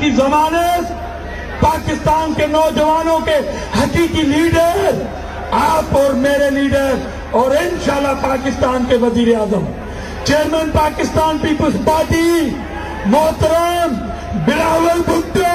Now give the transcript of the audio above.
की जमानत पाकिस्तान के नौजवानों के हकीकी लीडर आप और मेरे लीडर और इंशाल्लाह पाकिस्तान के वजीर आजम चेयरमैन पाकिस्तान पीपुल्स पार्टी मोहतरम बिलावल भुट्टो